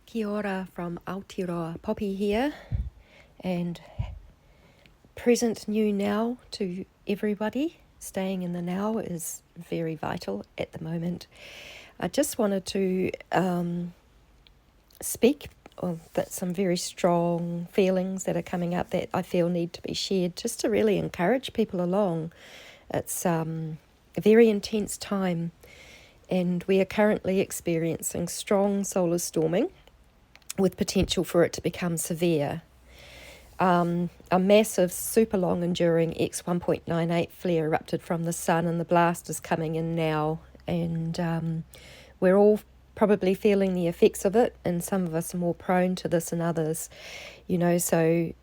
Kia ora from Aotearoa. Poppy here, and present new now to everybody. Staying in the now is very vital at the moment. I just wanted to speak of some very strong feelings that are coming up that I feel need to be shared, just to really encourage people along. It's a very intense time, and we are currently experiencing strong solar storming with potential for it to become severe. A massive, super long enduring X 1.98 flare erupted from the sun, and the blast is coming in now, and we're all probably feeling the effects of it, and some of us are more prone to this than others, so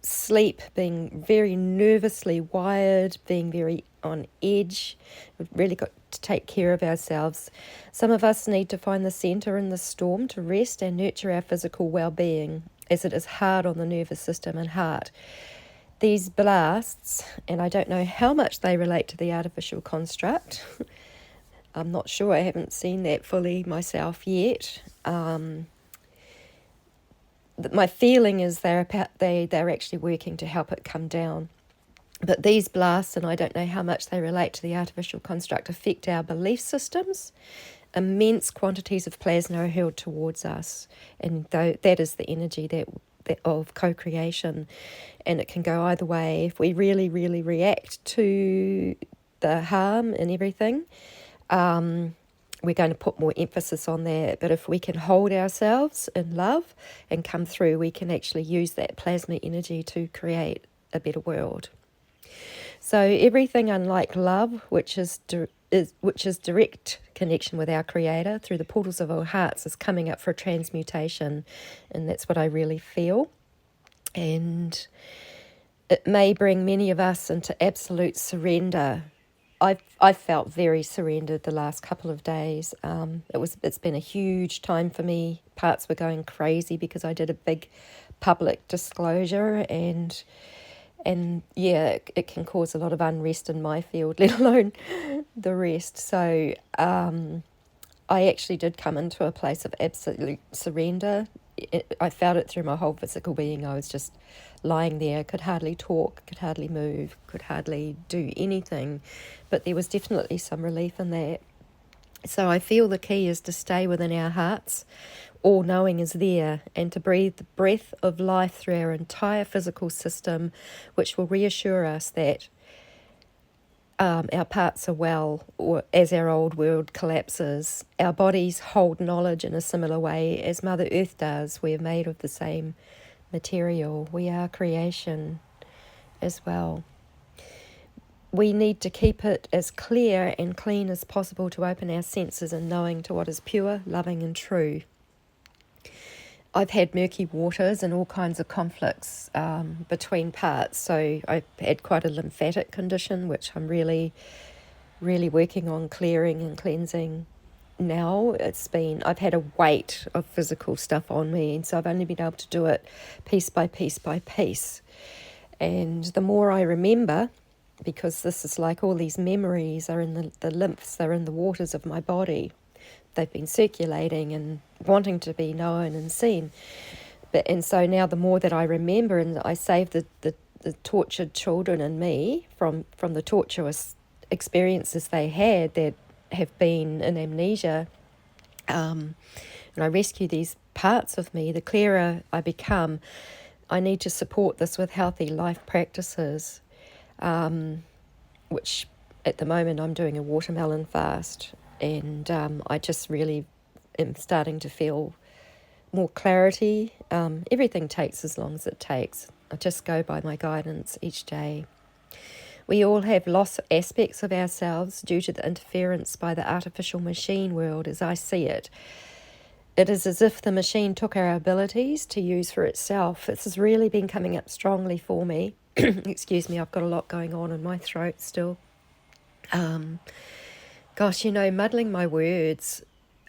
sleep, being very nervously wired, being very on edge. We've really got to take care of ourselves. Some of us need to find the centre in the storm to rest and nurture our physical well-being, as it is hard on the nervous system and heart. These blasts, and I don't know how much they relate to the artificial construct. I'm not sure, I haven't seen that fully myself yet. My feeling is they're actually working to help it come down. But these blasts, and I don't know how much they relate to the artificial construct, affect our belief systems. Immense quantities of plasma are hurled towards us, and that is the energy that of co-creation, and it can go either way. If we really, really react to the harm and everything, we're going to put more emphasis on that. But if we can hold ourselves in love and come through, we can actually use that plasma energy to create a better world. So everything unlike love, which is direct connection with our Creator through the portals of our hearts, is coming up for transmutation, and that's what I really feel. And it may bring many of us into absolute surrender. I've felt very surrendered the last couple of days. It's been a huge time for me. Parts were going crazy because I did a big public disclosure, and yeah, it can cause a lot of unrest in my field, let alone the rest. So I actually did come into a place of absolute surrender. I felt it through my whole physical being. I was just lying there, could hardly talk, could hardly move, could hardly do anything. But there was definitely some relief in that. So I feel the key is to stay within our hearts. All knowing is there, and to breathe the breath of life through our entire physical system, which will reassure us that our parts are well, or as our old world collapses. Our bodies hold knowledge in a similar way as Mother Earth does. We are made of the same material. We are creation as well. We need to keep it as clear and clean as possible to open our senses and knowing to what is pure, loving and true. I've had murky waters and all kinds of conflicts between parts. So I've had quite a lymphatic condition, which I'm really, really working on clearing and cleansing now. I've had a weight of physical stuff on me, and so I've only been able to do it piece by piece by piece. And the more I remember, because this is like all these memories are in the lymphs, they're in the waters of my body. They've been circulating and wanting to be known and seen. And so now the more that I remember, and I save the tortured children in me from the tortuous experiences they had that have been in amnesia, and I rescue these parts of me, the clearer I become. I need to support this with healthy life practices, which at the moment I'm doing a watermelon fast. And I just really am starting to feel more clarity. Everything takes as long as it takes. I just go by my guidance each day. We all have lost aspects of ourselves due to the interference by the artificial machine world, as I see it. It is as if the machine took our abilities to use for itself. This has really been coming up strongly for me. Excuse me, I've got a lot going on in my throat still. Gosh, muddling my words,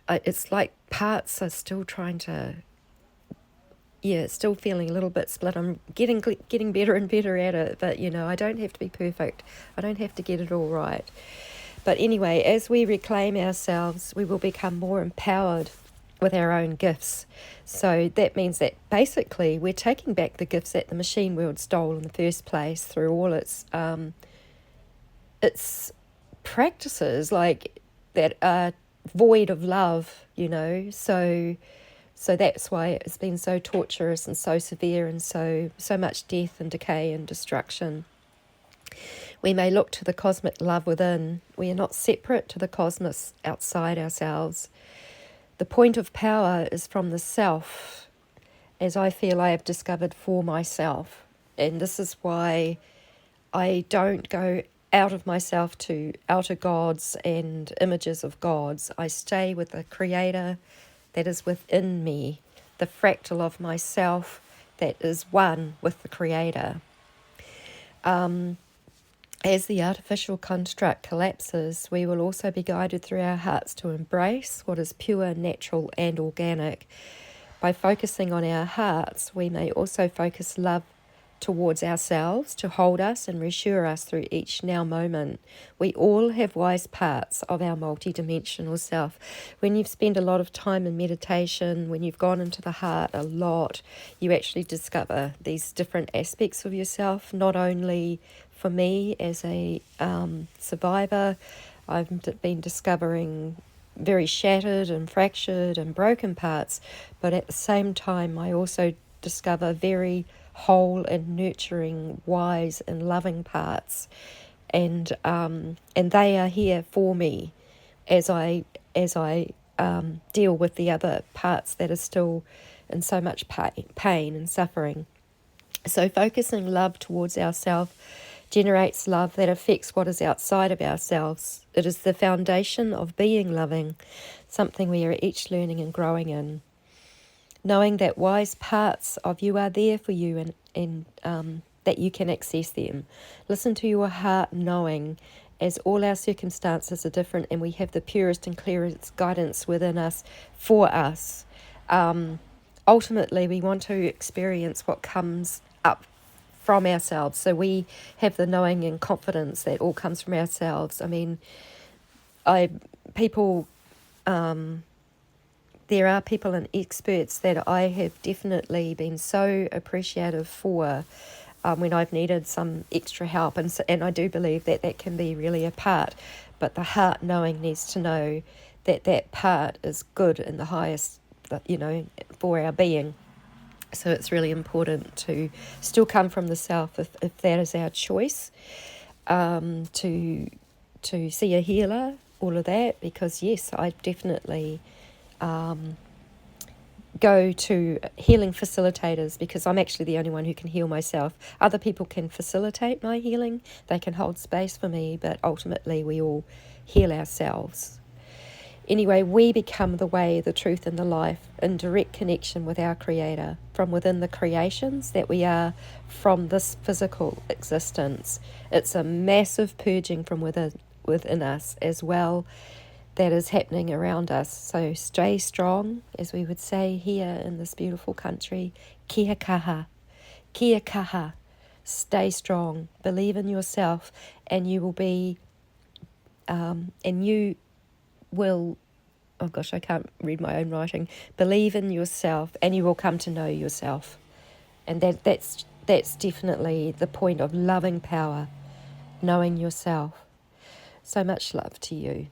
it's like parts are still trying to, still feeling a little bit split. I'm getting better and better at it, but, I don't have to be perfect. I don't have to get it all right. But anyway, as we reclaim ourselves, we will become more empowered with our own gifts. So that means that basically we're taking back the gifts that the machine world stole in the first place through all its practices, like that are void of love, So that's why it's been so torturous and so severe, and so much death and decay and destruction. We may look to the cosmic love within. We are not separate to the cosmos outside ourselves. The point of power is from the self, as I feel I have discovered for myself. And this is why I don't go out of myself to outer gods and images of gods. I stay with the creator that is within me, the fractal of myself that is one with the creator. As the artificial construct collapses, we will also be guided through our hearts to embrace what is pure, natural, and organic. By focusing on our hearts, we may also focus love towards ourselves to hold us and reassure us through each now moment. We all have wise parts of our multidimensional self. When you've spent a lot of time in meditation, when you've gone into the heart a lot, you actually discover these different aspects of yourself. Not only for me as a survivor, I've been discovering very shattered and fractured and broken parts, but at the same time I also discover very whole and nurturing, wise and loving parts, and they are here for me as I deal with the other parts that are still in so much pain and suffering. So focusing love towards ourselves generates love that affects what is outside of ourselves. It is the foundation of being loving, something we are each learning and growing in. Knowing that wise parts of you are there for you and that you can access them. Listen to your heart, knowing as all our circumstances are different and we have the purest and clearest guidance within us for us. Ultimately, we want to experience what comes up from ourselves. So we have the knowing and confidence that all comes from ourselves. I mean, there are people and experts that I have definitely been so appreciative for when I've needed some extra help. And I do believe that can be really a part. But the heart knowing needs to know that part is good and the highest, for our being. So it's really important to still come from the self if that is our choice, to see a healer, all of that, because yes, I definitely go to healing facilitators because I'm actually the only one who can heal myself. Other people can facilitate my healing, they can hold space for me, but ultimately we all heal ourselves. Anyway, we become the way, the truth, and the life in direct connection with our Creator from within the creations that we are from this physical existence. It's a massive purging from within us as well that is happening around us. So stay strong, as we would say here in this beautiful country. Kia kaha. Kia kaha. Stay strong. Believe in yourself, and you will be, oh gosh, I can't read my own writing. Believe in yourself, and you will come to know yourself. And that's definitely the point of loving power, knowing yourself. So much love to you.